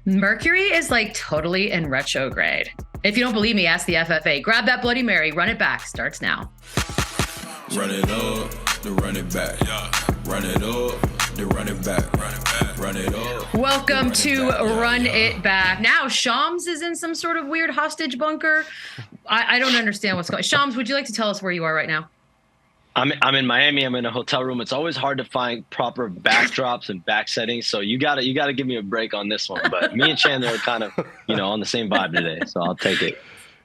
Mercury is like totally in retrograde. If you don't believe me, ask the FFA. Grab that Bloody Mary, run it back. Starts now. Run it up, then run it back. Run it up, then run it back. Run it up. Welcome to Run It Back. Now, Shams is in some sort of weird hostage bunker. I don't understand what's going on. Shams, would you like to tell us where you are right now? I'm in Miami. I'm in a hotel room. It's always hard to find proper backdrops and back settings. So you gotta give me a break on this one. But me and Chandler are kind of, on the same vibe today. So I'll take it.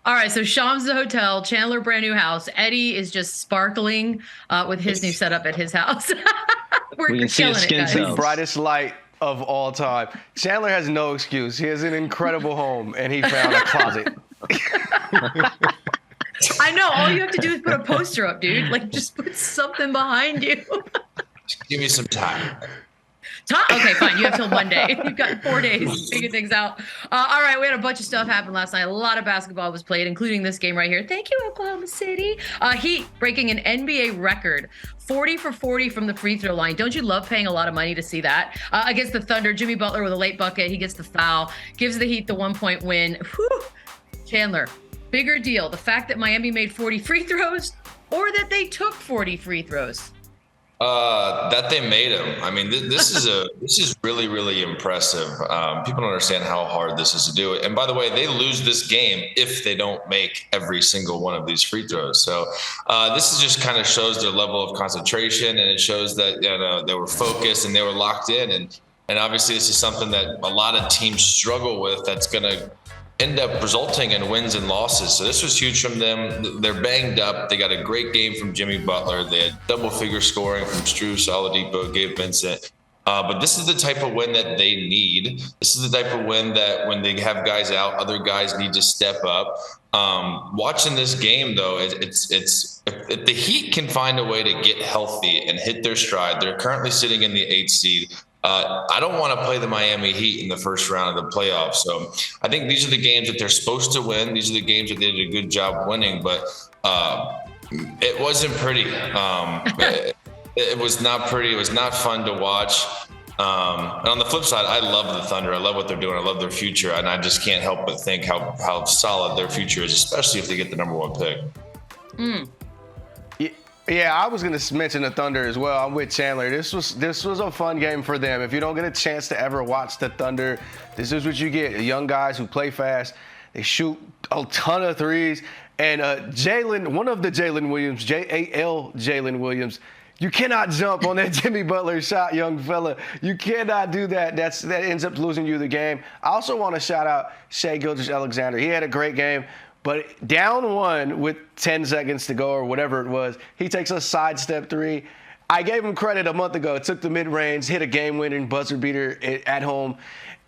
All right. So Shams the hotel, Chandler brand new house. Eddie is just sparkling with his new setup at his house. We can see his skin cells. The brightest light of all time. Chandler has no excuse. He has an incredible home, and he found a closet. I know. All you have to do is put a poster up, dude. Like, just put something behind you. Just give me some time. Okay, fine. You have till Monday. You've got 4 days to figure things out. All right, we had a bunch of stuff happen last night. A lot of basketball was played, including this game right here. Thank you, Oklahoma City. Heat breaking an NBA record. 40 for 40 from the free throw line. Don't you love paying a lot of money to see that? Against the Thunder, Jimmy Butler with a late bucket. He gets the foul, gives the Heat the 1-point win. Whew. Chandler, bigger deal, the fact that Miami made 40 free throws or that they took 40 free throws? That they made them. I mean, this is really, really impressive. People don't understand how hard this is to do. And by the way, they lose this game if they don't make every single one of these free throws. So this is just kind of shows their level of concentration, and it shows that they were focused and they were locked in. And obviously, this is something that a lot of teams struggle with. That's going to end up resulting in wins and losses. So this was huge from them. They're banged up. They got a great game from Jimmy Butler. They had double-figure scoring from Strus, Oladipo, Gabe Vincent. But this is the type of win that they need. This is the type of win that when they have guys out, other guys need to step up. Watching this game, though, it's if the Heat can find a way to get healthy and hit their stride, they're currently sitting in the 8th seed. I don't want to play the Miami Heat in the first round of the playoffs. So I think these are the games that they're supposed to win. These are the games that they did a good job winning, but it wasn't pretty. It was not pretty. It was not fun to watch. And on the flip side, I love the Thunder. I love what they're doing. I love their future. And I just can't help but think how solid their future is, especially if they get the #1 pick. Yeah, I was going to mention the Thunder as well. I'm with Chandler. This was a fun game for them. If you don't get a chance to ever watch the Thunder, this is what you get. Young guys who play fast. They shoot a ton of threes. And one of the Jalen Williams, Jalen Williams, you cannot jump on that Jimmy Butler shot, young fella. You cannot do that. That ends up losing you the game. I also want to shout out Shai Gilgeous-Alexander. He had a great game. But down one with 10 seconds to go or whatever it was, he takes a sidestep three. I gave him credit a month ago. Took the mid-range, hit a game-winning buzzer beater at home.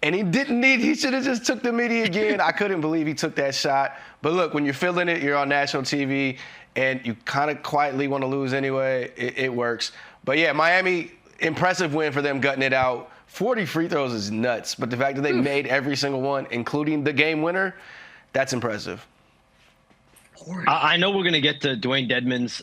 And he should have just took the midi again. I couldn't believe he took that shot. But look, when you're feeling it, you're on national TV, and you kind of quietly want to lose anyway, it works. But yeah, Miami, impressive win for them gutting it out. 40 free throws is nuts. But the fact that they made every single one, including the game winner, that's impressive. I know we're going to get to Dwayne Dedmon's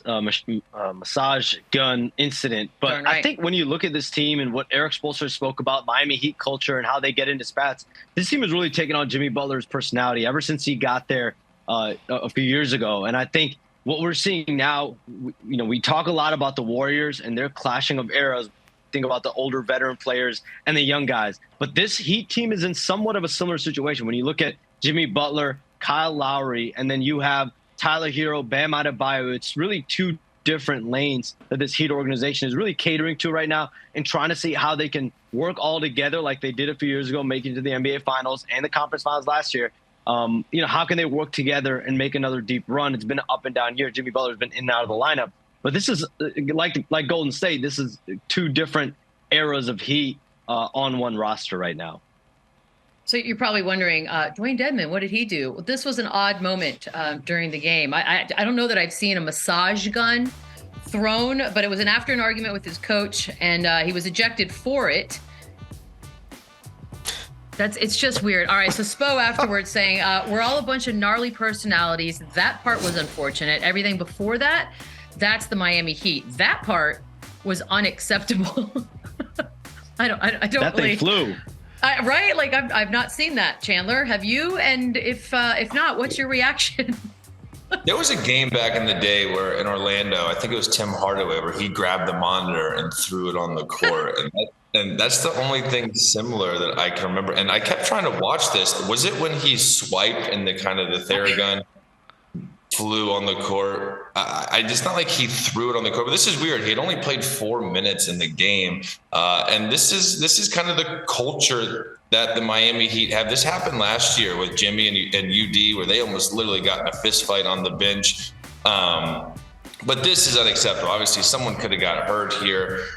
massage gun incident, but I think when you look at this team and what Eric Spoelstra spoke about Miami Heat culture and how they get into spats, this team has really taken on Jimmy Butler's personality ever since he got there a few years ago. And I think what we're seeing now, we talk a lot about the Warriors and their clashing of eras. Think about the older veteran players and the young guys. But this Heat team is in somewhat of a similar situation. When you look at Jimmy Butler, Kyle Lowry, and then you have Tyler Hero, Bam Adebayo, it's really two different lanes that this Heat organization is really catering to right now and trying to see how they can work all together like they did a few years ago, making it to the NBA Finals and the Conference Finals last year. How can they work together and make another deep run? It's been an up and down year. Jimmy Butler's been in and out of the lineup. But this is like Golden State. This is two different eras of Heat on one roster right now. So you're probably wondering, Dwayne Dedmon, what did he do? Well, this was an odd moment during the game. I don't know that I've seen a massage gun thrown, but it was after an argument with his coach, and he was ejected for it. It's just weird. All right, so Spo afterwards saying, we're all a bunch of gnarly personalities. That part was unfortunate. Everything before that, that's the Miami Heat. That part was unacceptable. I don't that really. Thing flew. Right? Like I've not seen that. Chandler, have you? And if not, what's your reaction? There was a game back in the day where in Orlando, I think it was Tim Hardaway, where he grabbed the monitor and threw it on the court. And that's the only thing similar that I can remember. And I kept trying to watch this. Was it when he swiped and the Theragun flew on the court? I just not like he threw it on the court, but this is weird. He had only played 4 minutes in the game. And this is kind of the culture that the Miami Heat have. This happened last year with Jimmy and UD, where they almost literally got in a fist fight on the bench. But this is unacceptable. Obviously, someone could have got hurt here.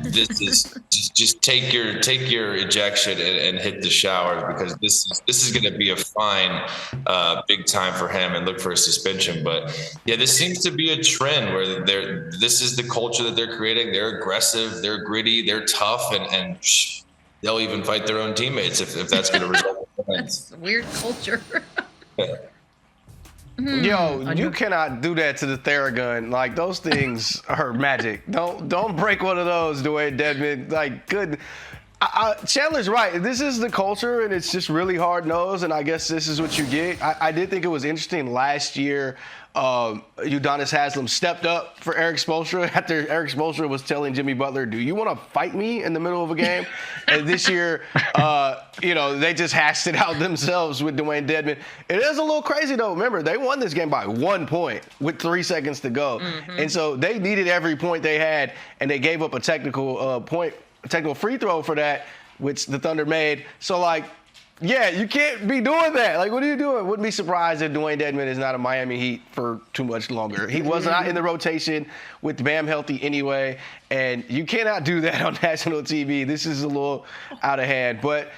This is just take your ejection and hit the shower, because this is going to be a fine, big time for him, and look for a suspension. But yeah, this seems to be a trend where this is the culture that they're creating. They're aggressive, they're gritty, they're tough, and they'll even fight their own teammates if that's going to result in points. That's a weird culture. Yo, you cannot do that to the Theragun. Like, those things are magic. Don't break one of those, Dwayne Dedmon. Like, good. Chandler's right. This is the culture, and it's just really hard-nosed, and I guess this is what you get. I did think it was interesting last year. Udonis Haslem stepped up for Eric Spoelstra after Eric Spoelstra was telling Jimmy Butler, "Do you want to fight me in the middle of a game?" And this year, they just hashed it out themselves with Dwayne Dedmon. It is a little crazy, though. Remember, they won this game by 1 point with 3 seconds to go. And so they needed every point they had, and they gave up a technical free throw for that, which the Thunder made. So, like, yeah, you can't be doing that. Like, what are you doing? Wouldn't be surprised if Dwayne Dedmon is not a Miami Heat for too much longer. He was not in the rotation with Bam healthy anyway, and you cannot do that on national TV. This is a little out of hand. But,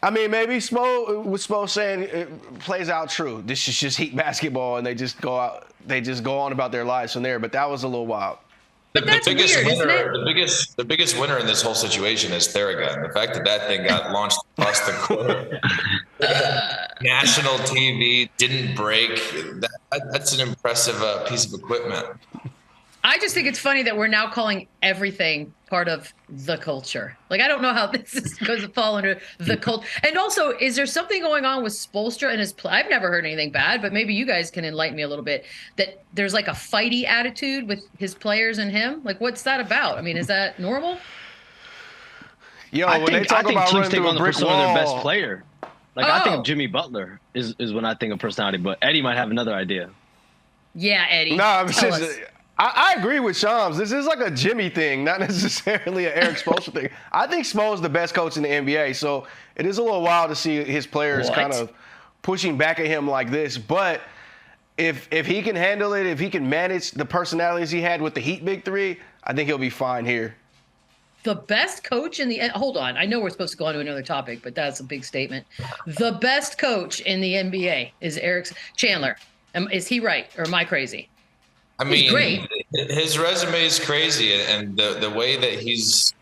I mean, maybe Spo saying it plays out true. This is just Heat basketball, and they just go on about their lives from there. But that was a little wild. The biggest winner in this whole situation is Theragun. The fact that thing got launched across the court, national TV, didn't break. That's an impressive piece of equipment. I just think it's funny that we're now calling everything part of the culture. Like, I don't know how this is going to fall under the culture. And also, is there something going on with Spoelstra and his play? I've never heard anything bad, but maybe you guys can enlighten me a little bit, that there's like a fighty attitude with his players and him. Like, what's that about? I mean, is that normal? Yo, I think teams take on the persona of their best player. Like, I think of Jimmy Butler is when I think of personality, but Eddie might have another idea. Yeah, Eddie. No, I'm just... I agree with Shams. This is like a Jimmy thing, not necessarily an Eric Spoelstra thing. I think Spo is the best coach in the NBA, so it is a little wild to see his players kind of pushing back at him like this. But if he can handle it, if he can manage the personalities he had with the Heat Big Three, I think he'll be fine here. The best coach in the – hold on. I know we're supposed to go on to another topic, but that's a big statement. The best coach in the NBA is Eric Chandler. Is he right, or am I crazy? I mean, great. His resume is crazy, and the way that he's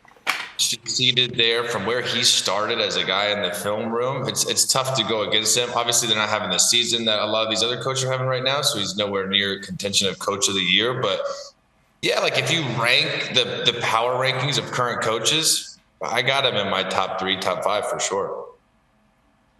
succeeded there from where he started as a guy in the film room, it's tough to go against him. Obviously, they're not having the season that a lot of these other coaches are having right now, so he's nowhere near contention of Coach of the Year. But, yeah, like if you rank the power rankings of current coaches, I got him in my top 3, top 5 for sure.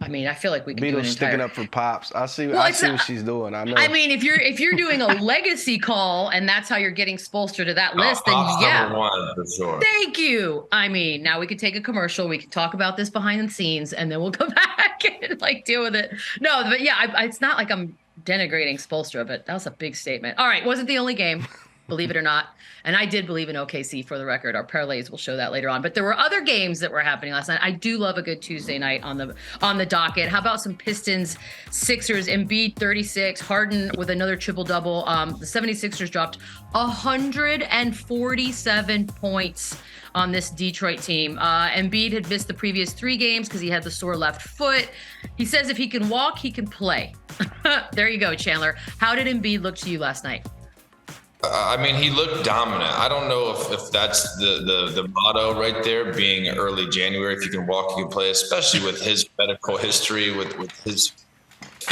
I mean, I feel like we can Beadle do an sticking up for Pops. I see what she's doing. I know. I mean, if you're doing a legacy call and that's how you're getting Spoelstra to that list, then number 1 for sure. Thank you. I mean, now we could take a commercial. We could talk about this behind the scenes, and then we'll come back and like deal with it. No, but yeah, it's not like I'm denigrating Spoelstra, but that was a big statement. All right, wasn't the only game, believe it or not. And I did believe in OKC, for the record. Our parlays will show that later on. But there were other games that were happening last night. I do love a good Tuesday night on the docket. How about some Pistons, Sixers, Embiid 36, Harden with another triple-double. The 76ers dropped 147 points on this Detroit team. Embiid had missed the previous 3 games because he had the sore left foot. He says if he can walk, he can play. There you go, Chandler. How did Embiid look to you last night? I mean, he looked dominant. I don't know if that's the motto right there, being early January. If you can walk, you can play, especially with his medical history, with his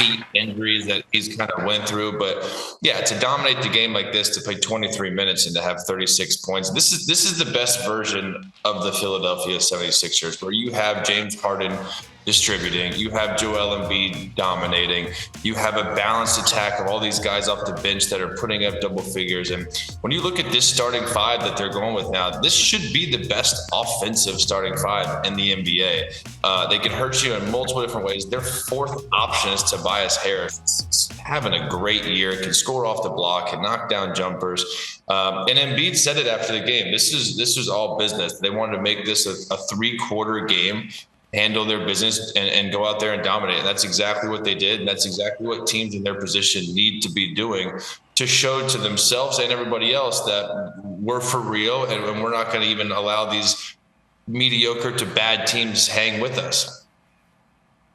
feet injuries that he's kind of went through. But yeah, to dominate the game like this, to play 23 minutes and to have 36 points, this is the best version of the Philadelphia 76ers, where you have James Harden distributing, you have Joel Embiid dominating, you have a balanced attack of all these guys off the bench that are putting up double figures. And when you look at this starting five that they're going with now, this should be the best offensive starting five in the NBA. They can hurt you in multiple different ways. Their fourth option is Tobias Harris. He's having a great year, can score off the block, can knock down jumpers. And Embiid said it after the game. This was all business. They wanted to make this a three-quarter game, handle their business and go out there and dominate. And that's exactly what they did. And that's exactly what teams in their position need to be doing to show to themselves and everybody else that we're for real and we're not going to even allow these mediocre to bad teams hang with us.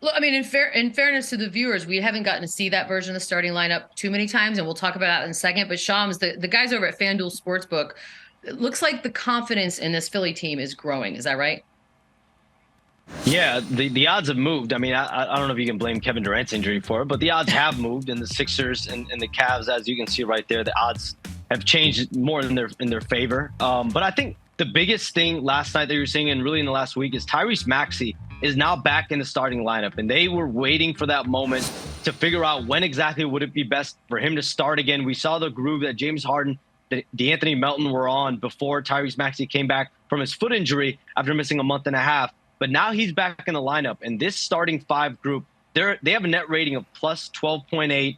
Look, I mean, in fairness to the viewers, we haven't gotten to see that version of the starting lineup too many times, and we'll talk about that in a second. But Shams, the guys over at FanDuel Sportsbook, it looks like the confidence in this Philly team is growing. Is that right? Yeah, the odds have moved. I mean, I don't know if you can blame Kevin Durant's injury for it, but the odds have moved, and the Sixers and the Cavs, as you can see right there, the odds have changed more in their favor. But I think the biggest thing last night that you were seeing, and really in the last week, is Tyrese Maxey is now back in the starting lineup, and they were waiting for that moment to figure out when exactly would it be best for him to start again. We saw the groove that James Harden, DeAnthony Melton were on before Tyrese Maxey came back from his foot injury after missing a month and a half. But now he's back in the lineup, and this starting five group, they have a net rating of plus 12.8.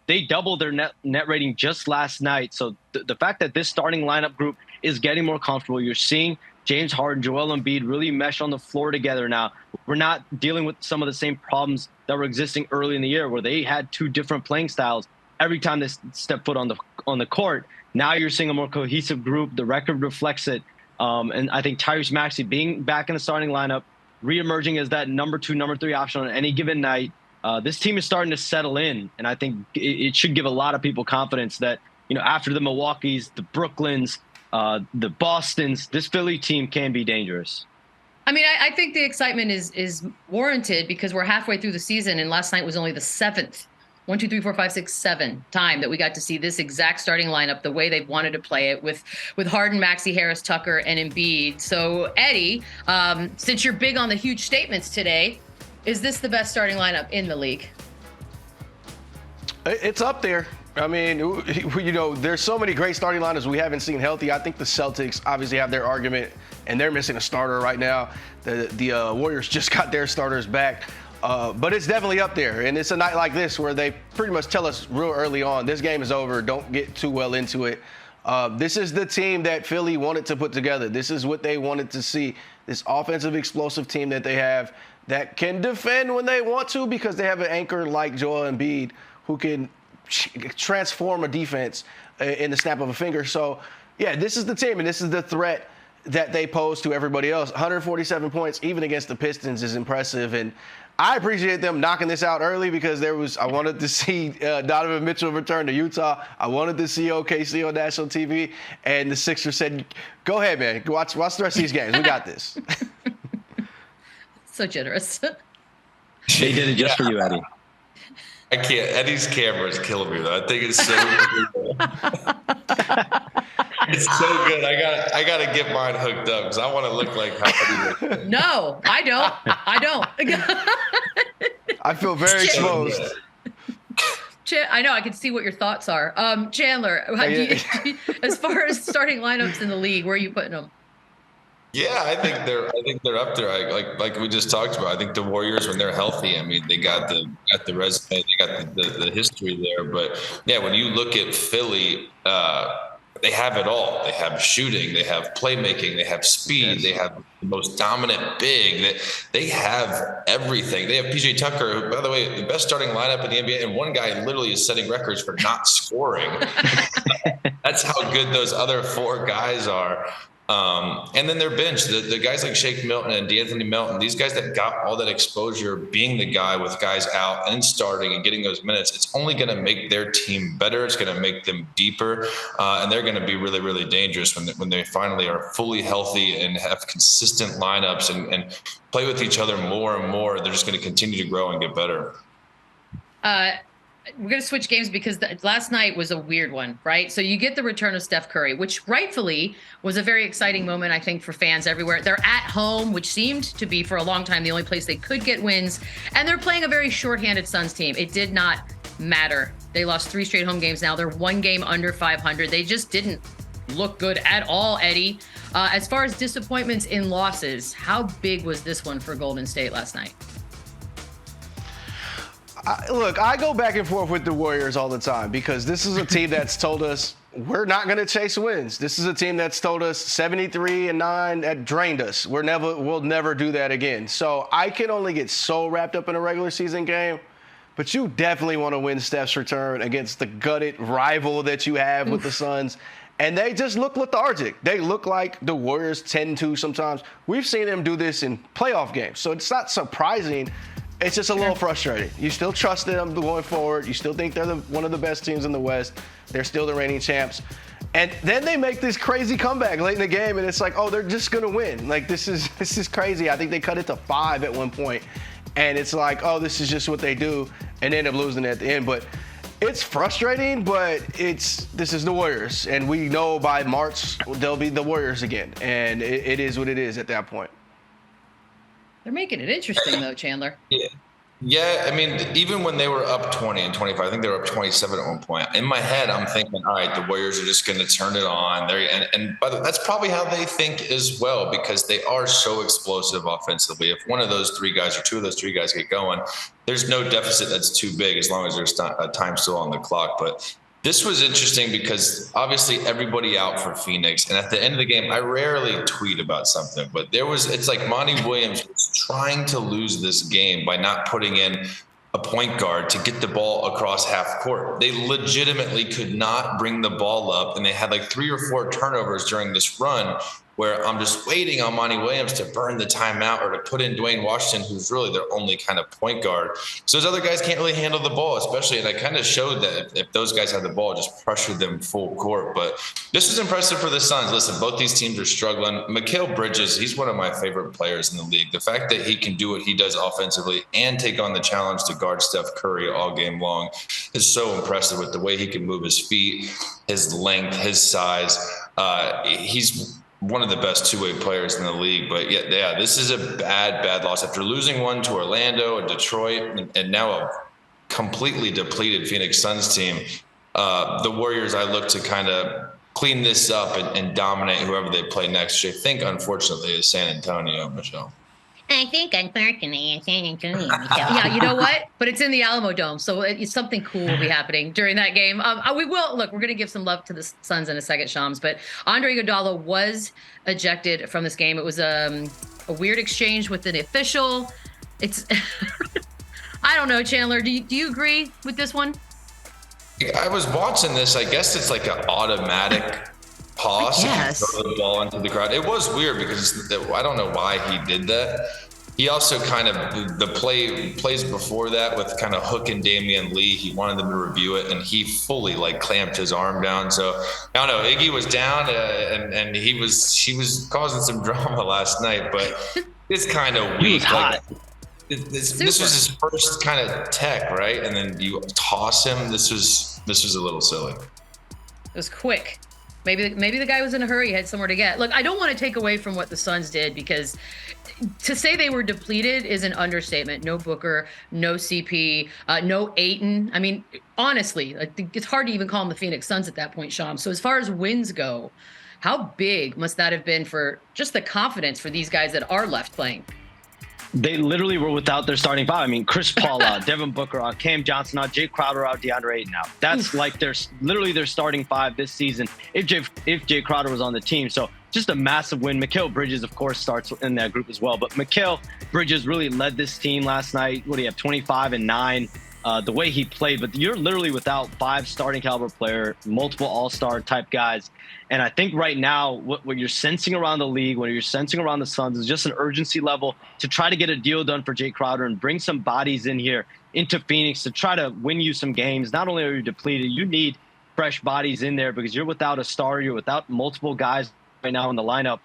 They doubled their net rating just last night. So the fact that this starting lineup group is getting more comfortable, you're seeing James Harden, Joel Embiid really mesh on the floor together now. We're not dealing with some of the same problems that were existing early in the year, where they had two different playing styles every time they step foot on the court. Now you're seeing a more cohesive group. The record reflects it. And I think Tyrese Maxey being back in the starting lineup, reemerging as that number 2, number 3 option on any given night, this team is starting to settle in. And I think it should give a lot of people confidence that, after the Milwaukees, the Brooklyns, the Bostons, this Philly team can be dangerous. I mean, I think the excitement is warranted because we're halfway through the season, and last night was only the 7th. 1, 2, 3, 4, 5, 6, 7 time that we got to see this exact starting lineup the way they wanted to play it with Harden, Maxey, Harris, Tucker, and Embiid. So, Eddie, since you're big on the huge statements today, is this the best starting lineup in the league? It's up there. I mean, there's so many great starting lineups we haven't seen healthy. I think the Celtics obviously have their argument, and they're missing a starter right now. The Warriors just got their starters back. But it's definitely up there, and it's a night like this where they pretty much tell us real early on, this game is over, don't get too well into it. This is the team that Philly wanted to put together. This is what they wanted to see, this offensive explosive team that they have that can defend when they want to, because they have an anchor like Joel Embiid who can transform a defense in the snap of a finger. So, yeah, this is the team, and this is the threat that they pose to everybody else. 147 points, even against the Pistons, is impressive, and I appreciate them knocking this out early because I wanted to see Donovan Mitchell return to Utah. I wanted to see OKC on national TV, and the Sixers said, "Go ahead, man. Watch the rest of these games. We got this." So generous. They did it just for you, Eddie. I can't. Eddie's camera is killing me, though. I think it's so it's so good. I got to get mine hooked up because I want to look like how Eddie looks. No, I don't. I feel very exposed. I know. I can see what your thoughts are. Chandler, as far as starting lineups in the league, where are you putting them? Yeah, I think they're up there. Like we just talked about. I think the Warriors, when they're healthy, I mean, they got the resume, they got the history there. But yeah, when you look at Philly, they have it all. They have shooting, they have playmaking, they have speed, they have the most dominant big. They have everything. They have PJ Tucker, who, by the way, the best starting lineup in the NBA, and one guy literally is setting records for not scoring. That's how good those other 4 guys are. And then their bench, the guys like Shake Milton and DeAnthony Melton, these guys that got all that exposure, being the guy with guys out and starting and getting those minutes, it's only going to make their team better. It's going to make them deeper. And they're going to be really, really dangerous when they finally are fully healthy and have consistent lineups and play with each other more and more. They're just going to continue to grow and get better. We're going to switch games because last night was a weird one, right? So you get the return of Steph Curry, which rightfully was a very exciting moment, I think, for fans everywhere. They're at home, which seemed to be for a long time the only place they could get wins. And they're playing a very shorthanded Suns team. It did not matter. They lost 3 straight home games now. They're 1 game under 500. They just didn't look good at all, Eddie. As far as disappointments in losses, how big was this one for Golden State last night? Look, I go back and forth with the Warriors all the time because this is a team that's told us we're not going to chase wins. This is a team that's told us 73-9 that drained us. We'll never do that again. So I can only get so wrapped up in a regular season game, but you definitely want to win Steph's return against the gutted rival that you have with the Suns. And they just look lethargic. They look like the Warriors tend to sometimes. We've seen them do this in playoff games, so it's not surprising. It's just a little frustrating. You still trust them going forward. You still think they're one of the best teams in the West. They're still the reigning champs. And then they make this crazy comeback late in the game, and it's like, oh, they're just going to win. Like, this is crazy. I think they cut it to 5 at one point. And it's like, oh, this is just what they do, and they end up losing at the end. But it's frustrating, but this is the Warriors. And we know by March they'll be the Warriors again. And it is what it is at that point. They're making it interesting, though, Chandler. Yeah, I mean, even when they were up 20 and 25, I think they were up 27 at one point. In my head, I'm thinking, all right, the Warriors are just going to turn it on. But that's probably how they think as well, because they are so explosive offensively. If one of those 3 guys or 2 of those 3 guys get going, there's no deficit that's too big as long as there's time still on the clock. But this was interesting because obviously everybody out for Phoenix. And at the end of the game, I rarely tweet about something, but it's like Monty Williams was trying to lose this game by not putting in a point guard to get the ball across half court. They legitimately could not bring the ball up, and they had like 3 or 4 turnovers during this run where I'm just waiting on Monty Williams to burn the timeout or to put in Dwayne Washington, who's really their only kind of point guard. So those other guys can't really handle the ball, especially, and I kind of showed that if those guys had the ball, just pressured them full court. But this was impressive for the Suns. Listen, both these teams are struggling. Mikal Bridges, he's one of my favorite players in the league. The fact that he can do what he does offensively and take on the challenge to guard Steph Curry all game long is so impressive with the way he can move his feet, his length, his size. He's one of the best 2-way players in the league. But yeah, this is a bad loss after losing one to Orlando and Detroit, and now a completely depleted Phoenix Suns team. The Warriors, I look to kind of clean this up and dominate whoever they play next, which I think, unfortunately, is San Antonio, Michelle. I think, unfortunately, it's San Antonio, Michelle. Yeah, you know what? But it's in the Alamo Dome, so something cool will be happening during that game. We will. Look, we're going to give some love to the Suns in a second, Shams, but Andre Iguodala was ejected from this game. It was a weird exchange with an official. It's I don't know, Chandler. Do you agree with this one? I was watching this. I guess it's like an automatic pause and throw the ball into the crowd. It was weird because I don't know why he did that. He also kind of, the plays before that with kind of Hook and Damian Lee, he wanted them to review it, and he fully like clamped his arm down. So I don't know, Iggy was down and he was causing some drama last night, but it's kind of weak. This was his first kind of tech, right? And then you toss him. This was a little silly. It was quick. Maybe the guy was in a hurry, he had somewhere to get. Look, I don't want to take away from what the Suns did, because to say they were depleted is an understatement. No Booker, no CP, no Ayton. I mean, honestly, I think it's hard to even call them the Phoenix Suns at that point, Shams. So as far as wins go, how big must that have been for just the confidence for these guys that are left playing? They literally were without their starting 5. I mean, Chris Paul out, Devin Booker out, Cam Johnson out, Jay Crowder out, DeAndre Ayton out. That's like literally their starting 5 this season if Jay Crowder was on the team. So just a massive win. Mikal Bridges, of course, starts in that group as well. But Mikal Bridges really led this team last night. What do you have, 25 and 9? The way he played, but you're literally without 5 starting caliber player, multiple all-star type guys. And I think right now, what you're sensing around the league, what you're sensing around the Suns is just an urgency level to try to get a deal done for Jay Crowder and bring some bodies in here into Phoenix to try to win you some games. Not only are you depleted, you need fresh bodies in there because you're without a star, you're without multiple guys right now in the lineup.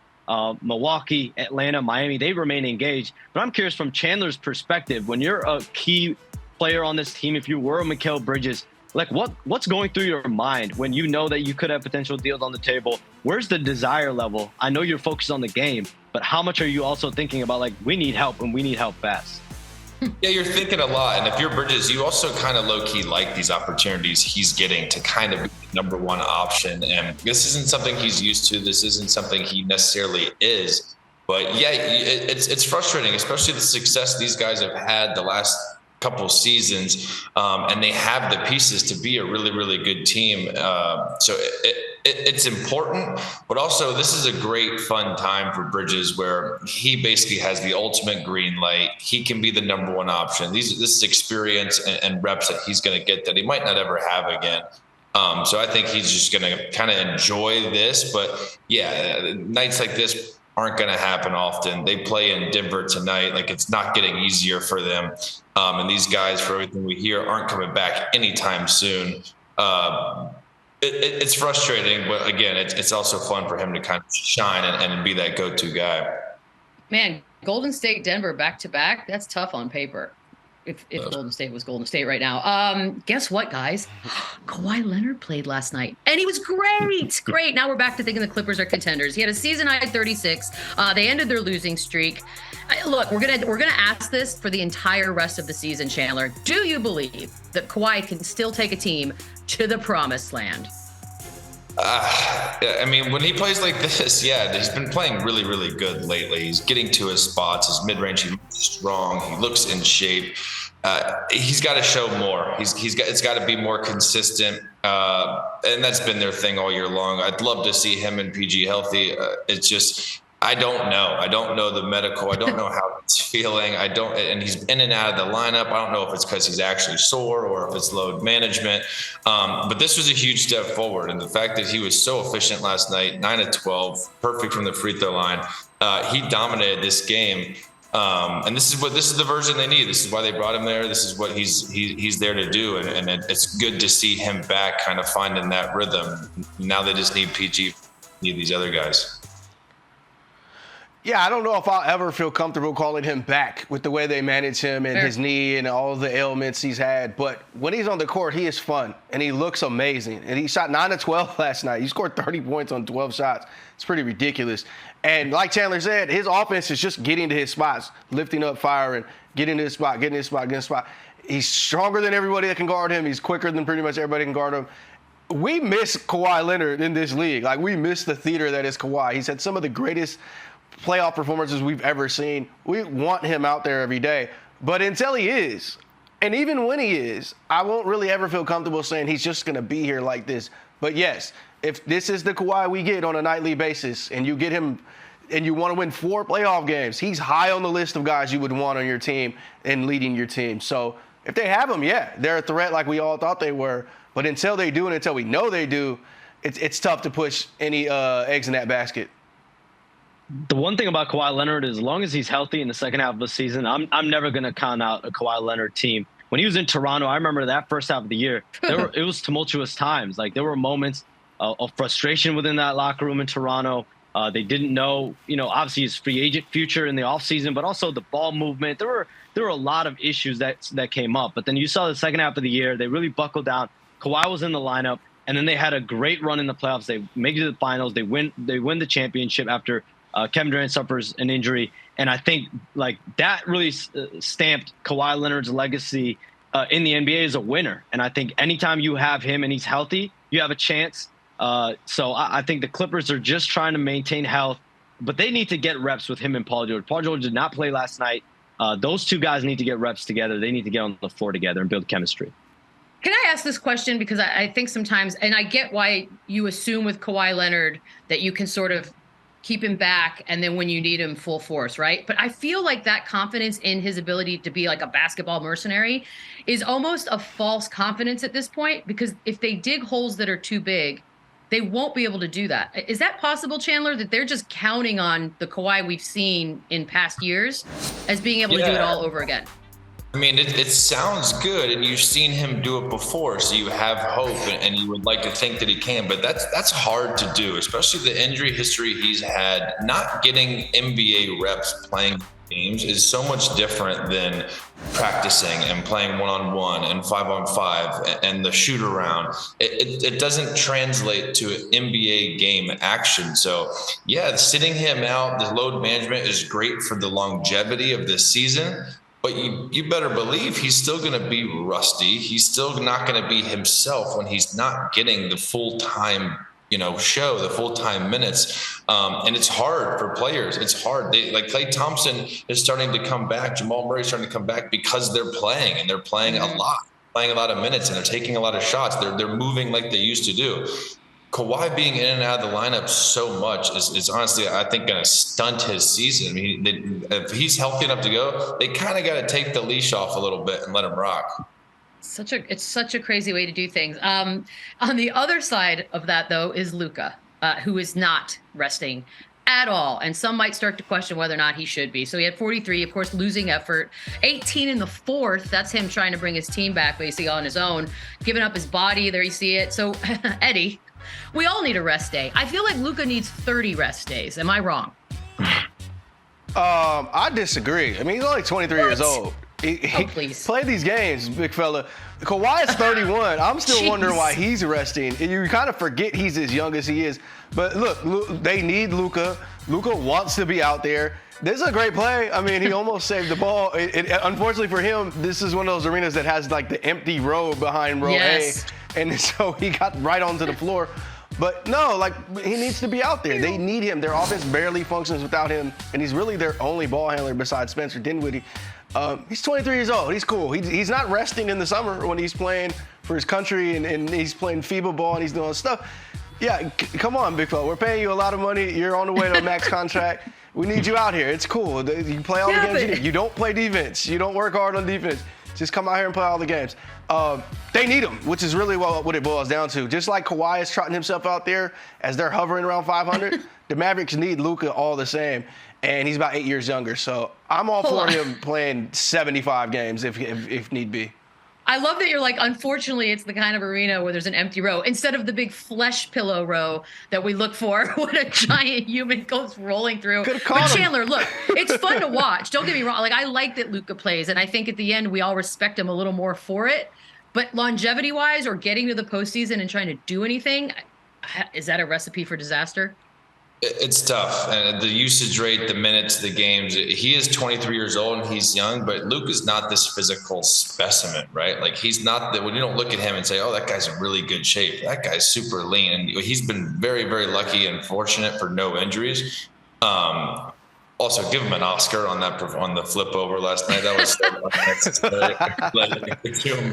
Milwaukee, Atlanta, Miami, they remain engaged. But I'm curious from Chandler's perspective, when you're a key player on this team, if you were a Mikal Bridges, like what's going through your mind when you know that you could have potential deals on the table? Where's the desire level? I know you're focused on the game, but how much are you also thinking about, like, we need help and we need help fast? Yeah, you're thinking a lot. And if you're Bridges, you also kind of low-key like these opportunities he's getting to kind of be the number one option. And this isn't something he's used to. This isn't something he necessarily is. But yeah, it's frustrating, especially the success these guys have had the last couple seasons, and they have the pieces to be a really, really good team. So it's important, but also this is a great fun time for Bridges where he basically has the ultimate green light. He can be the number one option. This is experience and reps that he's going to get that he might not ever have again. So I think he's just going to kind of enjoy this. But yeah, nights like this aren't going to happen often. They play in Denver tonight. Like, it's not getting easier for them. And these guys, for everything we hear, aren't coming back anytime soon. It's frustrating, but again, it's also fun for him to kind of shine and be that go-to guy. Man, Golden State, Denver, back-to-back, that's tough on paper. If Golden State was Golden State right now. Guess what, guys? Kawhi Leonard played last night, and he was great. Great. Now we're back to thinking the Clippers are contenders. He had a season-high 36. They ended their losing streak. Look, we're gonna ask this for the entire rest of the season, Chandler. Do you believe that Kawhi can still take a team to the promised land? I mean, when he plays like this, yeah, he's been playing really, really good lately. He's getting to his spots, his mid-range, he looks strong, he looks in shape. He's got to show more. It's got to be more consistent, and that's been their thing all year long. I'd love to see him and PG healthy. It's just, I don't know. I don't know the medical. I don't know how he's feeling. And he's in and out of the lineup. I don't know if it's because he's actually sore or if it's load management. But this was a huge step forward. And the fact that he was so efficient last night, 9 of 12, perfect from the free throw line. He dominated this game. And this is the version they need. This is why they brought him there. This is what he's there to do. And it's good to see him back, kind of finding that rhythm. Now they just need PG, need these other guys. Yeah, I don't know if I'll ever feel comfortable calling him back with the way they manage him and his knee and all the ailments he's had. But when he's on the court, he is fun, and he looks amazing. And he shot 9 of 12 last night. He scored 30 points on 12 shots. It's pretty ridiculous. And like Chandler said, his offense is just getting to his spots, lifting up, firing, getting to his spot, getting to his spot, getting to his spot. He's stronger than everybody that can guard him. He's quicker than pretty much everybody can guard him. We miss Kawhi Leonard in this league. Like, we miss the theater that is Kawhi. He's had some of the greatest playoff performances we've ever seen. We want him out there every day. But until he is, and even when he is, I won't really ever feel comfortable saying he's just going to be here like this. But yes, if this is the Kawhi we get on a nightly basis, and you get him and you want to win 4 playoff games, he's high on the list of guys you would want on your team and leading your team. So if they have him, yeah, they're a threat like we all thought they were. But until they do, and until we know they do, it's tough to push any eggs in that basket. The one thing about Kawhi Leonard is, as long as he's healthy in the second half of the season, I'm never going to count out a Kawhi Leonard team. When he was in Toronto, I remember that first half of the year, it was tumultuous times. Like, there were moments of frustration within that locker room in Toronto. They didn't know, obviously his free agent future in the offseason, but also the ball movement. There were a lot of issues that came up. But then you saw the second half of the year, they really buckled down. Kawhi was in the lineup, and then they had a great run in the playoffs. They make it to the finals. They win the championship after Kevin Durant suffers an injury. And I think, like, that really stamped Kawhi Leonard's legacy in the NBA as a winner. And I think anytime you have him and he's healthy, you have a chance. So I think the Clippers are just trying to maintain health, but they need to get reps with him and Paul George. Paul George did not play last night. Those two guys need to get reps together. They need to get on the floor together and build chemistry. Can I ask this question? Because I think sometimes, and I get why you assume with Kawhi Leonard that you can sort of keep him back, and then when you need him, full force, right? But I feel like that confidence in his ability to be like a basketball mercenary is almost a false confidence at this point, because if they dig holes that are too big, they won't be able to do that. Is that possible, Chandler, that they're just counting on the Kawhi we've seen in past years as being able to do it all over again? I mean, it sounds good, and you've seen him do it before, so you have hope, and you would like to think that he can, but that's hard to do, especially the injury history he's had, not getting NBA reps playing games is so much different than practicing and playing 1-on-1 and 5-on-5 and the shoot around. It doesn't translate to an NBA game action. So yeah, sitting him out, the load management is great for the longevity of this season, but you better believe he's still going to be rusty. He's still not going to be himself when he's not getting the full-time show, the full-time minutes. And it's hard for players. It's hard. Like Klay Thompson is starting to come back. Jamal Murray is starting to come back because they're playing, and they're playing a lot of minutes, and they're taking a lot of shots. They're moving like they used to do. Kawhi being in and out of the lineup so much is honestly, I think, going to stunt his season. I mean, if he's healthy enough to go, they kind of got to take the leash off a little bit and let him rock. It's such a crazy way to do things. On the other side of that, though, is Luka, who is not resting at all. And some might start to question whether or not he should be. So he had 43, of course, losing effort, 18 in the fourth. That's him trying to bring his team back basically on his own, giving up his body. There you see it. So Eddie, we all need a rest day. I feel like Luka needs 30 rest days. Am I wrong? I disagree. I mean, he's only 23 years old. He played these games, big fella. Kawhi is 31. I'm still wondering why he's resting. And you kind of forget he's as young as he is. But look, they need Luka. Luka wants to be out there. This is a great play. I mean, he almost saved the ball. Unfortunately for him, this is one of those arenas that has like the empty row behind row A. And so he got right onto the floor. But no, like, he needs to be out there. They need him. Their offense barely functions without him. And he's really their only ball handler besides Spencer Dinwiddie. He's 23 years old. He's cool. He's not resting in the summer when he's playing for his country and he's playing FIBA ball and he's doing stuff. Yeah, come on, big fella. We're paying you a lot of money. You're on the way to a max contract. We need you out here. It's cool. You play all the games you need. You don't play defense. You don't work hard on defense. Just come out here and play all the games. They need him, which is really what it boils down to. Just like Kawhi is trotting himself out there as they're hovering around 500, the Mavericks need Luka all the same. And he's about 8 years younger. So I'm all for him playing 75 games if need be. I love that you're like, unfortunately, it's the kind of arena where there's an empty row instead of the big flesh pillow row that we look for when a giant human goes rolling through. But Chandler, look, it's fun to watch. Don't get me wrong. Like, I like that Luka plays, and I think at the end we all respect him a little more for it. But longevity-wise, or getting to the postseason and trying to do anything, is that a recipe for disaster? It's tough. And the usage rate, the minutes, the games, he is 23 years old and he's young, but Luke is not this physical specimen, right? Like, he's not that when you don't look at him and say, oh, that guy's in really good shape. That guy's super lean. And he's been very, very lucky and fortunate for no injuries. Also, give him an Oscar on the flip over last night. That was so unnecessary.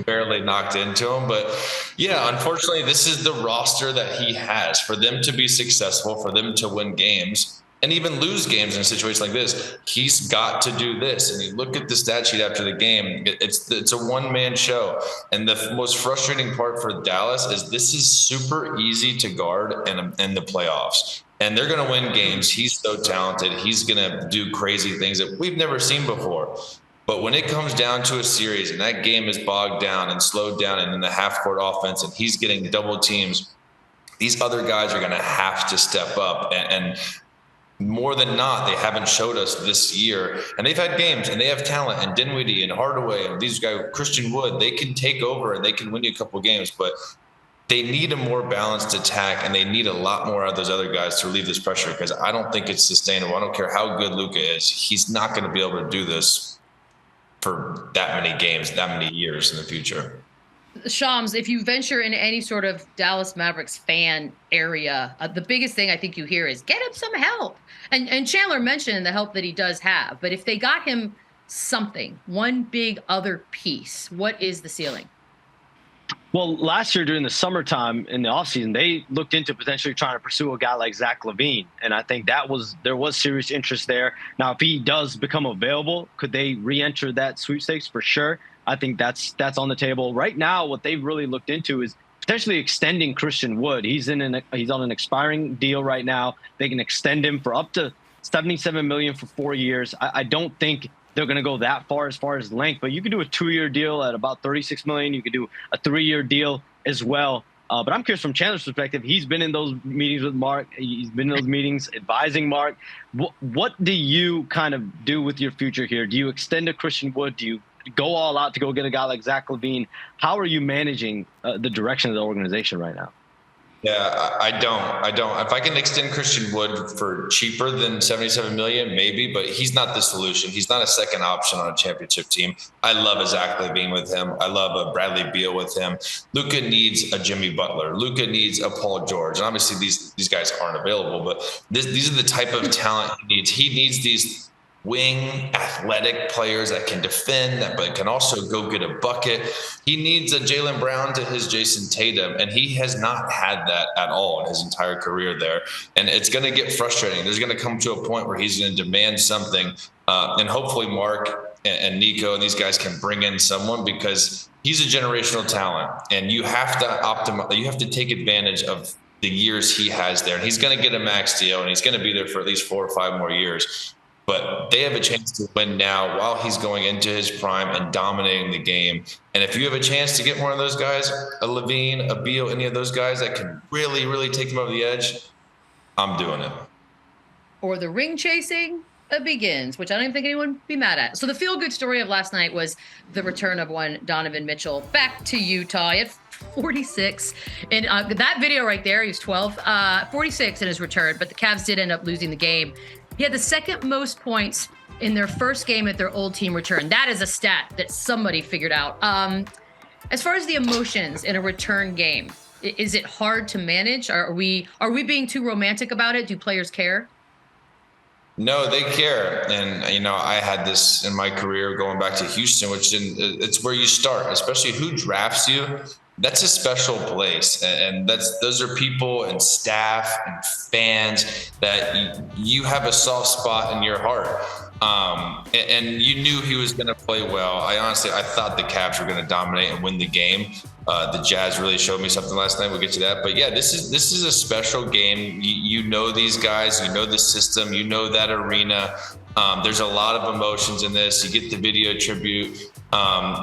Barely knocked into him. But yeah, unfortunately, this is the roster that he has. For them to be successful, for them to win games, and even lose games in a situation like this, he's got to do this. And you look at the stat sheet after the game, it's a one-man show. And the most frustrating part for Dallas is this is super easy to guard in the playoffs. And they're going to win games. He's so talented. He's going to do crazy things that we've never seen before. But when it comes down to a series and that game is bogged down and slowed down and in the half-court offense and he's getting double teams, these other guys are going to have to step up. And more than not, they haven't showed us this year. And they've had games and they have talent. And Dinwiddie and Hardaway and these guys, Christian Wood, they can take over and they can win you a couple of games. But they need a more balanced attack, and they need a lot more of those other guys to relieve this pressure, because I don't think it's sustainable. I don't care how good Luka is. He's not going to be able to do this for that many games, that many years in the future. Shams, if you venture into any sort of Dallas Mavericks fan area, the biggest thing I think you hear is get him some help. And Chandler mentioned the help that he does have. But if they got him something, one big other piece, what is the ceiling? Well, last year during the summertime in the offseason, they looked into potentially trying to pursue a guy like Zach LaVine. And I think there was serious interest there. Now, if he does become available, could they re-enter that sweepstakes? For sure. I think that's on the table. Right now, what they've really looked into is potentially extending Christian Wood. He's on an expiring deal right now. They can extend him for up to $77 million for 4 years. I don't think they're going to go that far as length, but you could do a 2-year deal at about $36 million. You could do a 3-year deal as well But I'm curious from Chandler's perspective. He's been in those meetings with Mark. He's been in those meetings advising Mark. What do you kind of do with your future here? Do you extend to Christian Wood? Do you go all out to go get a guy like Zach LaVine? How are you managing the direction of the organization right now? Yeah, I don't. If I can extend Christian Wood for cheaper than $77 million, maybe, but he's not the solution. He's not a second option on a championship team. I love a Zach LaVine with him. I love a Bradley Beal with him. Luka needs a Jimmy Butler. Luka needs a Paul George. And obviously these guys aren't available, but these are the type of talent he needs. He needs these wing athletic players that can defend, but can also go get a bucket. He needs a Jaylen Brown to his Jason Tatum, and he has not had that at all in his entire career there. And it's going to get frustrating. There's going to come to a point where he's going to demand something, and hopefully Mark and Nico and these guys can bring in someone, because he's a generational talent, and you have to optimize. You have to take advantage of the years he has there, and he's going to get a max deal, and he's going to be there for at least 4 or 5 more years. But they have a chance to win now while he's going into his prime and dominating the game. And if you have a chance to get one of those guys, a LaVine, a Beal, any of those guys that can really, really take them over the edge, I'm doing it. Or the ring chasing begins, which I don't even think anyone would be mad at. So the feel-good story of last night was the return of one Donovan Mitchell back to Utah. He had 46 in that video right there. He was 12, 46 in his return, but the Cavs did end up losing the game. He had the second most points in their first game at their old team return. That is a stat that somebody figured out. As far as the emotions in a return game, is it hard to manage? Are we being too romantic about it? Do players care? No, they care. And, I had this in my career going back to Houston, it's where you start, especially who drafts you. That's a special place. And those are people and staff and fans that you have a soft spot in your heart. And you knew he was going to play well. I thought the Cavs were going to dominate and win the game. The Jazz really showed me something last night. We'll get to that. But yeah, this is a special game. You know these guys, you know the system, you know that arena. There's a lot of emotions in this. You get the video tribute.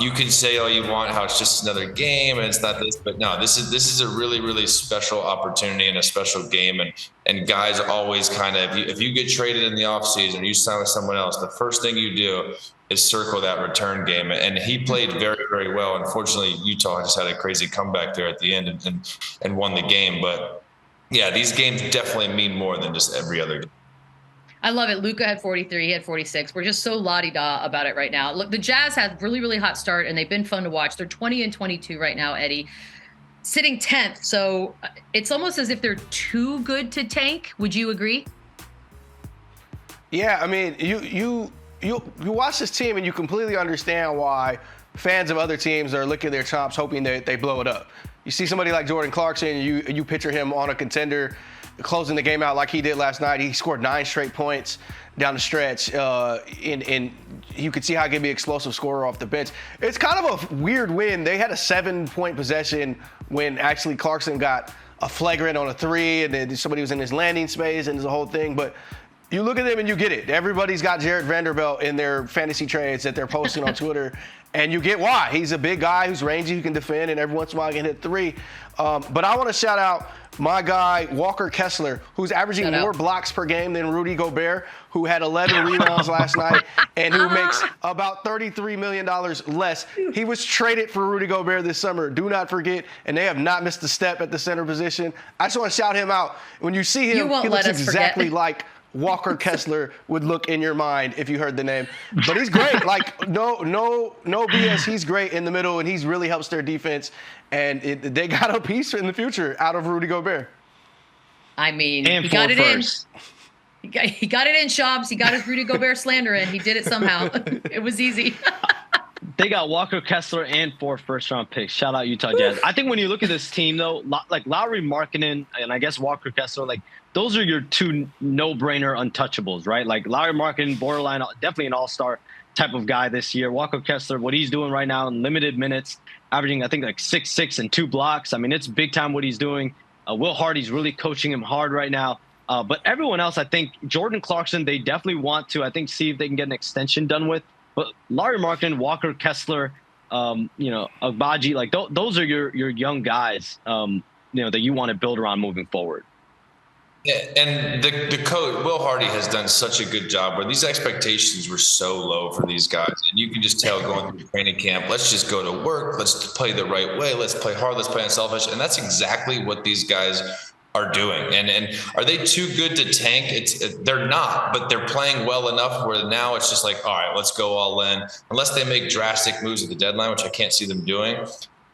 You can say all you want, how it's just another game and it's not this, but no, this is a really, really special opportunity and a special game. And guys always kind of, if you get traded in the offseason, you sign with someone else, the first thing you do is circle that return game. And he played very, very well. Unfortunately, Utah just had a crazy comeback there at the end and won the game. But yeah, these games definitely mean more than just every other game. I love it. Luka had 43. He had 46. We're just so la-di-da about it right now. Look, the Jazz had really, really hot start, and they've been fun to watch. They're 20-22 right now, Eddie, sitting 10th. So it's almost as if they're too good to tank. Would you agree? Yeah, I mean, you watch this team and you completely understand why fans of other teams are licking their chops, hoping that they blow it up. You see somebody like Jordan Clarkson, you picture him on a contender, closing the game out like he did last night. He scored 9 straight points down the stretch, and you could see how he could be an explosive scorer off the bench. It's kind of a weird win. They had a 7-point possession when actually Clarkson got a flagrant on a 3, and then somebody was in his landing space, and there's a whole thing. But you look at them and you get it. Everybody's got Jarrett Vanderbilt in their fantasy trades that they're posting on Twitter, and you get why. He's a big guy who's rangy, who can defend, and every once in a while can hit 3. But I want to shout out my guy, Walker Kessler, who's averaging more blocks per game than Rudy Gobert, who had 11 rebounds last night and who makes about $33 million less. He was traded for Rudy Gobert this summer. Do not forget, and they have not missed a step at the center position. I just want to shout him out. When you see him, he looks exactly like Walker Kessler would look in your mind if you heard the name. But he's great. Like, no BS. He's great in the middle, and he's really helps their defense. And they got a piece in the future out of Rudy Gobert. I mean, and he got it first. in. He got it in, Shams. He got his Rudy Gobert slander in. He did it somehow. It was easy. They got Walker Kessler and 4 first-round picks. Shout out Utah Jazz. I think when you look at this team, though, like Lauri Markkanen and I guess Walker Kessler, like those are your 2 no-brainer untouchables, right? Like Lauri Markkanen, borderline, definitely an all-star type of guy this year. Walker Kessler, what he's doing right now in limited minutes, averaging I think like 6'6" and 2 blocks. I mean, it's big time what he's doing. Will Hardy's really coaching him hard right now. But everyone else, I think Jordan Clarkson, they definitely want to, I think, see if they can get an extension done with. But Lauri Markkanen, Walker Kessler, Agbaji, like those are your young guys. that you want to build around moving forward. Yeah, and the coach Will Hardy has done such a good job where these expectations were so low for these guys, and you can just tell going through training camp, let's just go to work, let's play the right way, let's play hard, let's play unselfish, and that's exactly what these guys are doing. And are they too good to tank? They're not, but they're playing well enough where now it's just like, all right, let's go all in. Unless they make drastic moves at the deadline, which I can't see them doing.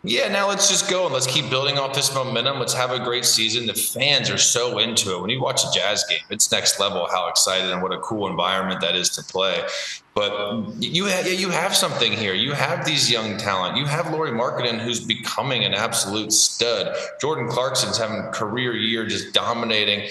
Yeah, now let's just go and let's keep building off this momentum. Let's have a great season. The fans are so into it. When you watch a Jazz game, it's next level how excited and what a cool environment that is to play. But you have something here. You have these young talent. You have Lauri Markkanen, who's becoming an absolute stud. Jordan Clarkson's having a career year, just dominating.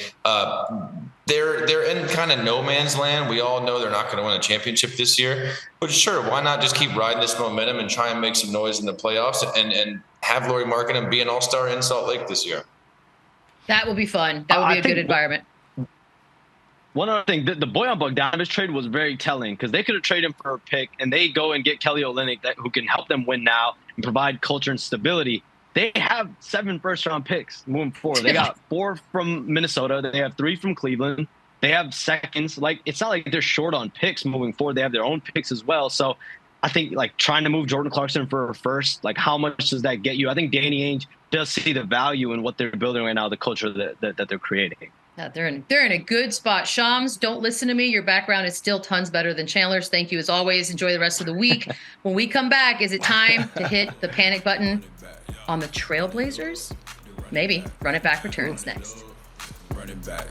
They're in kind of no man's land. We all know they're not going to win a championship this year. But sure, why not just keep riding this momentum and try and make some noise in the playoffs and have Lauri Markkanen be an all-star in Salt Lake this year? That will be fun. That would be a good environment. One other thing, the Bojan Bogdanovic trade was very telling because they could have traded him for a pick and they go and get Kelly Olynyk who can help them win now and provide culture and stability. They have 7 first-round picks moving forward. They got 4 from Minnesota. They have 3 from Cleveland. They have seconds. Like, it's not like they're short on picks moving forward. They have their own picks as well. So I think, like, trying to move Jordan Clarkson for a first, like, how much does that get you? I think Danny Ainge does see the value in what they're building right now, the culture that they're creating. Yeah, they're in a good spot. Shams, don't listen to me. Your background is still tons better than Chandler's. Thank you as always. Enjoy the rest of the week. When we come back, is it time to hit the panic button on the Trailblazers? Maybe. Run It Back returns next. Run it back,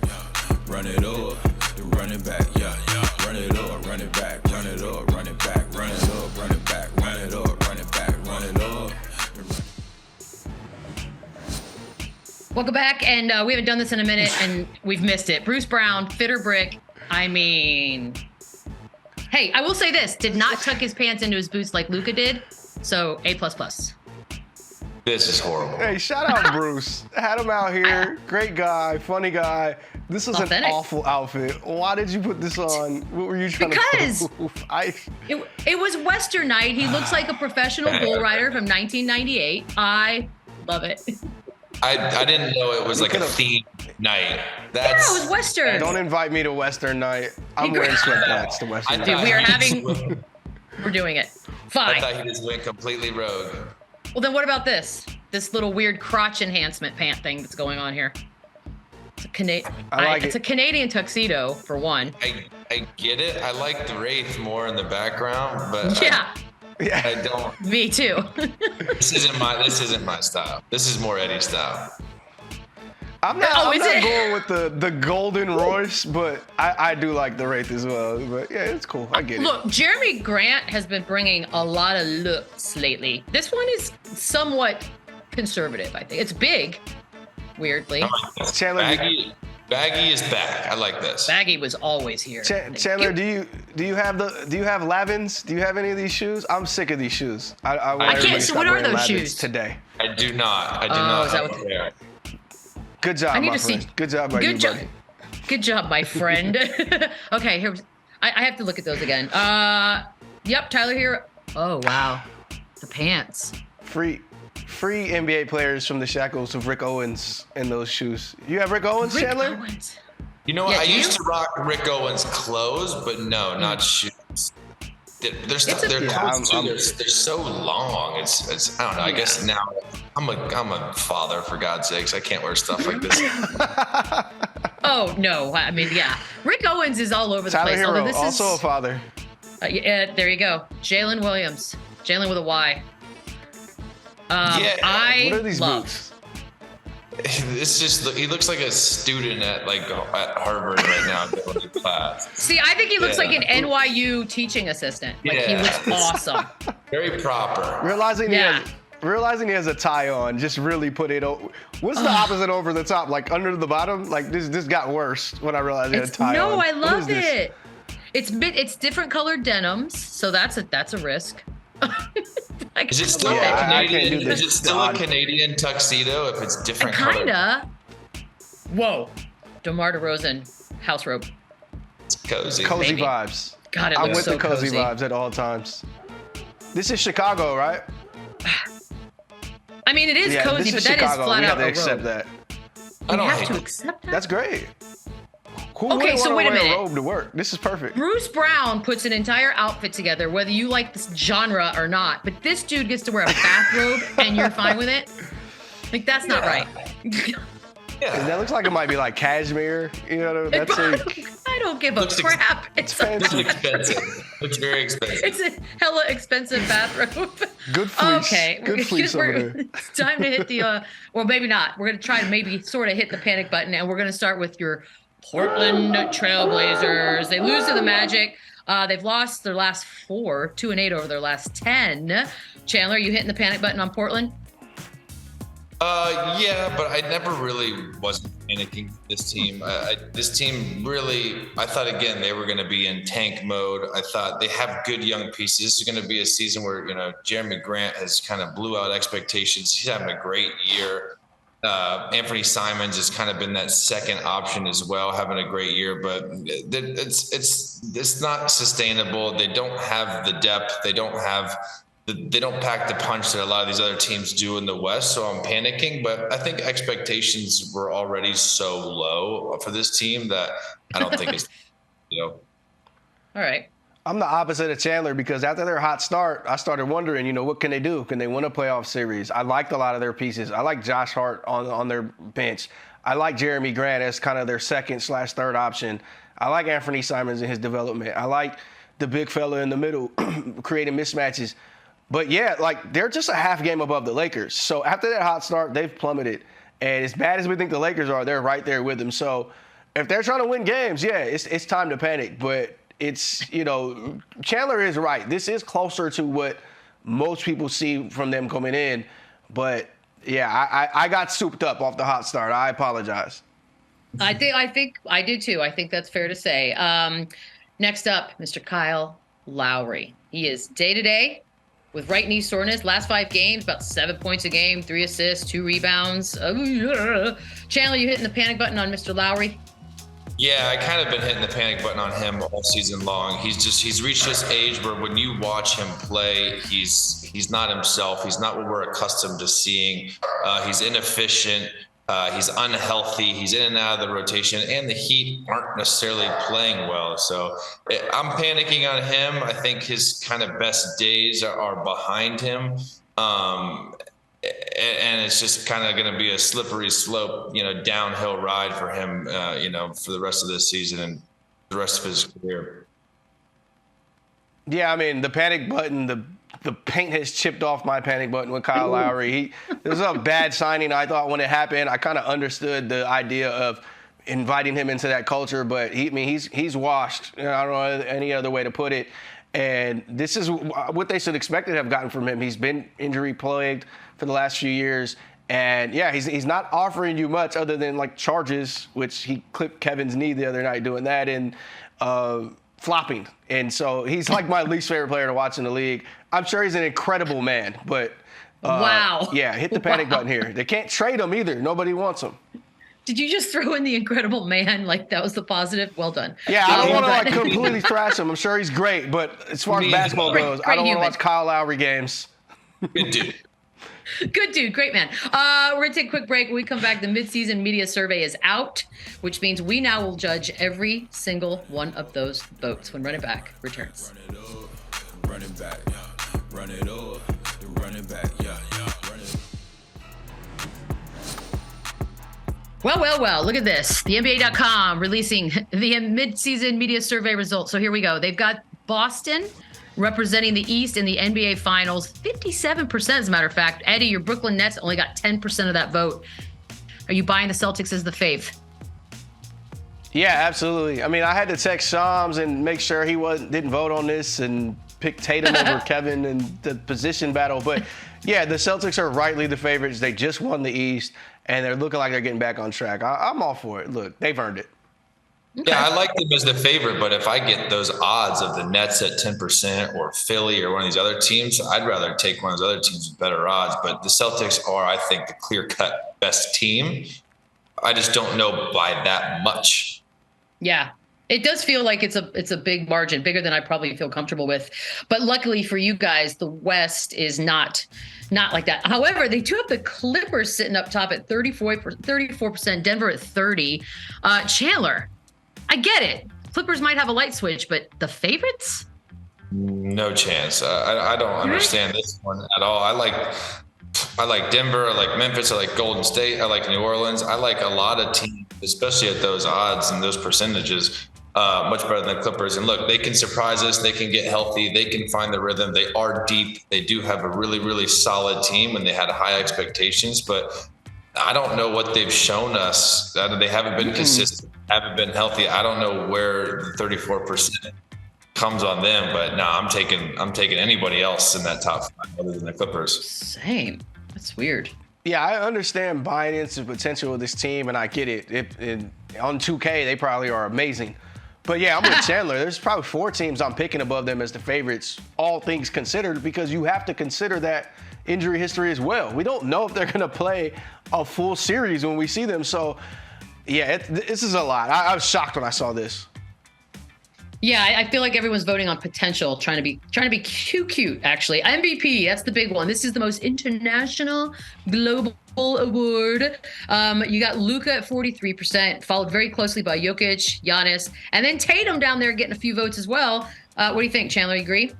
run it up, run it back, run it up, run it back, run it up, run it back, run it up, run it back, run it up, run it back, run it up. Welcome back, and we haven't done this in a minute, and we've missed it. Bruce Brown, fitter brick. I mean, hey, I will say this: did not tuck his pants into his boots like Luka did. So A++. This is horrible. Hey, shout out Bruce. Had him out here. Great guy, funny guy. This was Authentic. an awful outfit. Why did you put this on? What were you trying to prove? It was Western Night. He looks like a professional bull rider from 1998. I love it. I didn't know it was like a theme night. Yeah, it was Western. Don't invite me to Western Night. I'm wearing sweatpants to Western Night. Dude, we're doing it. Fine. I thought he just went completely rogue. Well, then what about this? This little weird crotch enhancement pant thing that's going on here. It's a Canadian tuxedo, for one. I get it. I like the Wraith more in the background, but yeah. I don't. Me too. This isn't my style. This is more Eddie's style. I'm not going with the Golden Royce, but I do like the Wraith as well. But yeah, it's cool. I get it. Look, Jeremy Grant has been bringing a lot of looks lately. This one is somewhat conservative, I think. It's big, weirdly. Chandler, Baggy is back. I like this. Baggy was always here. Chandler, do you have Lavins? Do you have any of these shoes? I'm sick of these shoes. I can't. So what are those shoes today? I do not. I do not. Is that what they are? Good job, my friend. Good job by you, buddy. Good job, my friend. Okay, here. I have to look at those again. Yep, Tyler here. Oh wow, the pants. Free NBA players from the shackles of Rick Owens in those shoes. You have Rick Owens, Chandler? Owens. You know what? I used to rock Rick Owens clothes, but no, not shoes. They're so long. It's I don't know. I guess now I'm a father, for God's sakes. I can't wear stuff like this. Oh no! I mean, yeah. Rick Owens is all over the Tyler place. Hero, also a father. Yeah, there you go. Jalen Williams. Jalen with a Y. What are these boots? It's just he looks like a student at Harvard right now going to class. See, I think he looks like an NYU teaching assistant. Like he looks awesome. Very proper. Realizing he has a tie on, just really put it over. What's the opposite over the top? Like under the bottom? Like this got worse when I realized he had a tie on. No, I love it. It's different colored denims, so that's a risk. Is it still a Canadian? Is it still a Canadian tuxedo if it's different color? Kinda. Whoa, DeMar DeRozan house robe. It's cozy. Cozy vibes. God, it I'm looks with so the cozy vibes at all times. This is Chicago, right? I mean, it is cozy, but that Chicago. is flat we out have to a accept robe. that. I don't have hate to it. accept that. That's great. Who Okay, wouldn't so wanna wait a wear minute. robe to work? This is perfect. Bruce Brown puts an entire outfit together, whether you like this genre or not. But this dude gets to wear a bathrobe, and you're fine with it. Like, that's not right. Yeah. That looks like it might be like cashmere. You know, that's like I don't give a Looks crap. It's fancy. Looks expensive. Looks very expensive. It's a hella expensive bathrobe. Good fleece. Okay, Good fleece over there. it's time to hit the, or maybe not. We're gonna try to maybe sort of hit the panic button, and we're gonna start with your Portland Trailblazers. They lose to the Magic. They've lost their last 4, 2-8 over their last 10. Chandler, you hitting the panic button on Portland? Yeah, but I never really wasn't panicking for this team. This team really, I thought, again, they were going to be in tank mode. I thought they have good young pieces. This is going to be a season where, Jeremy Grant has kind of blew out expectations. He's having a great year. Anthony Simons has kind of been that second option as well, having a great year, but it's not sustainable. They don't have the depth. They don't pack the punch that a lot of these other teams do in the West. So I'm panicking, but I think expectations were already so low for this team that I don't think it's, All right. I'm the opposite of Chandler because after their hot start, I started wondering, what can they do? Can they win a playoff series? I liked a lot of their pieces. I like Josh Hart on their bench. I like Jeremy Grant as kind of their second/third option. I like Anthony Simons in his development. I like the big fella in the middle creating mismatches. But yeah, they're just a half game above the Lakers. So after that hot start, they've plummeted. And as bad as we think the Lakers are, they're right there with them. So if they're trying to win games, yeah, it's time to panic. But it's, Chandler is right. This is closer to what most people see from them coming in. But yeah, I got souped up off the hot start. I apologize. I think I did too. I think that's fair to say. Next up, Mr. Kyle Lowry. He is day-to-day with right knee soreness. Last 5 games, about 7 points a game, 3 assists, 2 rebounds. Chandler, you hitting the panic button on Mr. Lowry? Yeah, I kind of been hitting the panic button on him all season long. He's reached this age where when you watch him play, he's not himself. He's not what we're accustomed to seeing. He's inefficient. He's unhealthy. He's in and out of the rotation, and the Heat aren't necessarily playing well. So I'm panicking on him. I think his kind of best days are behind him. And it's just kind of going to be a slippery slope, downhill ride for him, for the rest of this season and the rest of his career. Yeah, I mean, the panic button, the paint has chipped off my panic button with Kyle Lowry. It was a bad signing, I thought, when it happened. I kind of understood the idea of inviting him into that culture, but he's washed. I don't know any other way to put it. And this is what they should expect to have gotten from him. He's been injury plagued for the last few years. And yeah, he's not offering you much other than charges, which he clipped Kevin's knee the other night doing that, and flopping. And so he's like my least favorite player to watch in the league. I'm sure he's an incredible man, but wow. Yeah, hit the panic button here. They can't trade him either. Nobody wants him. Did you just throw in the incredible man? That was the positive? Well done. Yeah, I don't want to completely thrash him. I'm sure he's great, but as far as basketball goes, I don't want to watch Kyle Lowry games. Good dude. Good dude. Great man. We're going to take a quick break. When we come back, the midseason media survey is out, which means we now will judge every single one of those votes when Run It Back returns. Run it back, yeah. Run it over. Run it back, yeah. Run it. Well, look at this. The NBA.com releasing the midseason media survey results. So here we go. They've got Boston representing the East in the NBA Finals, 57%, as a matter of fact. Eddie, your Brooklyn Nets only got 10% of that vote. Are you buying the Celtics as the fave? Yeah, absolutely. I mean, I had to text Shams and make sure he didn't vote on this and pick Tatum over Kevin in the position battle. But yeah, the Celtics are rightly the favorites. They just won the East, and they're looking like they're getting back on track. I'm all for it. Look, they've earned it. Okay. Yeah, I like them as the favorite, but if I get those odds of the Nets at 10% or Philly or one of these other teams, I'd rather take one of those other teams with better odds. But the Celtics are, I think, the clear-cut best team. I just don't know by that much. Yeah. It does feel like it's a big margin, bigger than I probably feel comfortable with. But luckily for you guys, the West is not like that. However, they do have the Clippers sitting up top at 34%, Denver at 30. Chandler, I get it. Clippers might have a light switch, but the favorites? No chance. I don't understand this one at all. I like Denver. I like Memphis. I like Golden State. I like New Orleans. I like a lot of teams, especially at those odds and those percentages, much better than the Clippers. And look, they can surprise us. They can get healthy. They can find the rhythm. They are deep. They do have a really, really solid team, and they had high expectations. But I don't know what they've shown us. They haven't been consistent, haven't been healthy. I don't know where the 34% comes on them, but no, I'm taking anybody else in that top 5 other than the Clippers. Same. That's weird. Yeah, I understand buying into the potential of this team, and I get it. On 2K, they probably are amazing. But yeah, I'm with Chandler. There's probably 4 teams I'm picking above them as the favorites, all things considered, because you have to consider that injury history as well. We don't know if they're going to play a full series when we see them. So yeah, this is a lot. I was shocked when I saw this. Yeah, I feel like everyone's voting on potential, trying to be cute, actually. MVP, that's the big one. This is the most international global award. You got Luka at 43%, followed very closely by Jokic, Giannis, and then Tatum down there getting a few votes as well. What do you think, Chandler? You agree?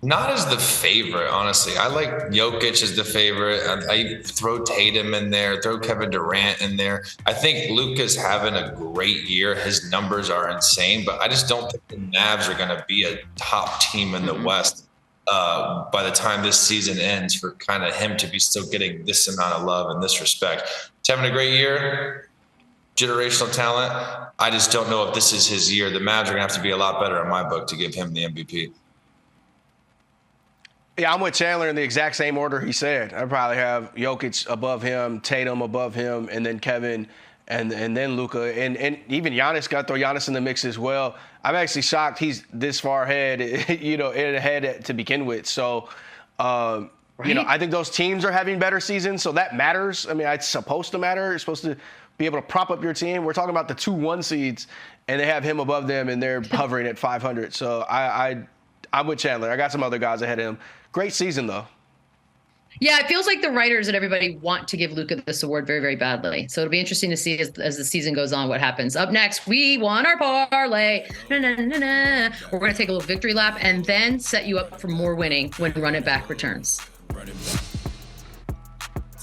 Not as the favorite, honestly. I like Jokic as the favorite. I throw Tatum in there, throw Kevin Durant in there. I think Luka's having a great year. His numbers are insane, but I just don't think the Mavs are going to be a top team in the West by the time this season ends for kind of him to be still getting this amount of love in this respect. He's having a great year, generational talent. I just don't know if this is his year. The Mavs are going to have to be a lot better in my book to give him the MVP. Yeah, I'm with Chandler in the exact same order he said. I'd probably have Jokic above him, Tatum above him, and then Kevin, and then Luka. And even Giannis, got to throw Giannis in the mix as well. I'm actually shocked he's this far ahead, ahead to begin with. So, I think those teams are having better seasons, so that matters. I mean, it's supposed to matter. You're supposed to be able to prop up your team. We're talking about the 2-1 seeds, and they have him above them, and they're hovering at 500. So I'm with Chandler. I got some other guys ahead of him. Great season, though. Yeah, it feels like the writers and everybody want to give Luka this award very, very badly. So it'll be interesting to see as the season goes on what happens. Up next, we won our parlay. We're going to take a little victory lap and then set you up for more winning when Run It Back returns.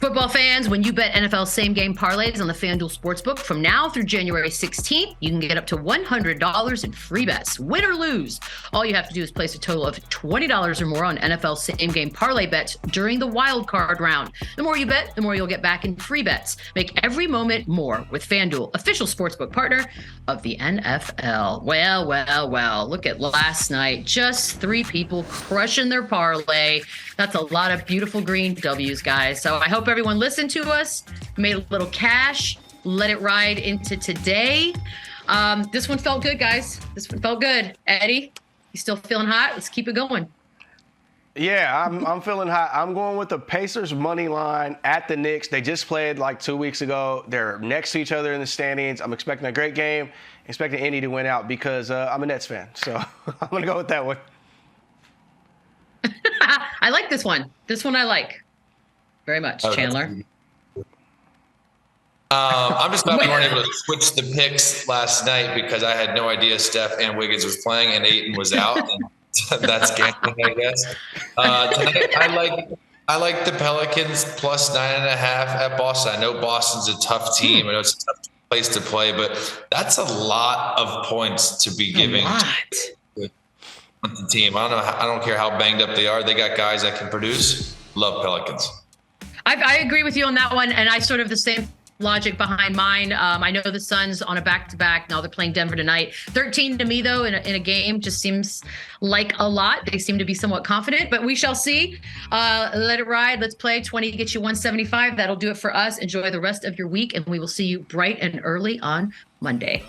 Football fans, when you bet NFL same-game parlays on the FanDuel Sportsbook from now through January 16th, you can get up to $100 in free bets, win or lose. All you have to do is place a total of $20 or more on NFL same-game parlay bets during the wild card round. The more you bet, the more you'll get back in free bets. Make every moment more with FanDuel, official sportsbook partner of the NFL. Well, look at last night. Just 3 people crushing their parlay. That's a lot of beautiful green W's, guys. So I hope everyone listened to us, made a little cash, let it ride into today. This one felt good, guys. This one felt good. Eddie, you still feeling hot? Let's keep it going. Yeah, I'm feeling hot. I'm going with the Pacers money line at the Knicks. They just played like 2 weeks ago. They're next to each other in the standings. I'm expecting a great game. Expecting Indy to win out because I'm a Nets fan. So I'm going to go with that one. I like this one. This one I like very much. Chandler. I'm just glad we weren't able to switch the picks last night because I had no idea Steph and Wiggins was playing and Ayton was out. And that's gambling, I guess. Tonight, I like the Pelicans plus 9.5 at Boston. I know Boston's a tough team. I know it's a tough place to play, but that's a lot of points to be giving the team. I don't care how banged up they are. They got guys that can produce. Love Pelicans. I agree with you on that one, and I sort of the same logic behind mine. I know the Suns on a back-to-back. Now they're playing Denver tonight. 13 to me, though, in a game just seems like a lot. They seem to be somewhat confident, but we shall see. Let it ride. Let's play. 20 gets you 175. That'll do it for us. Enjoy the rest of your week, and we will see you bright and early on Monday.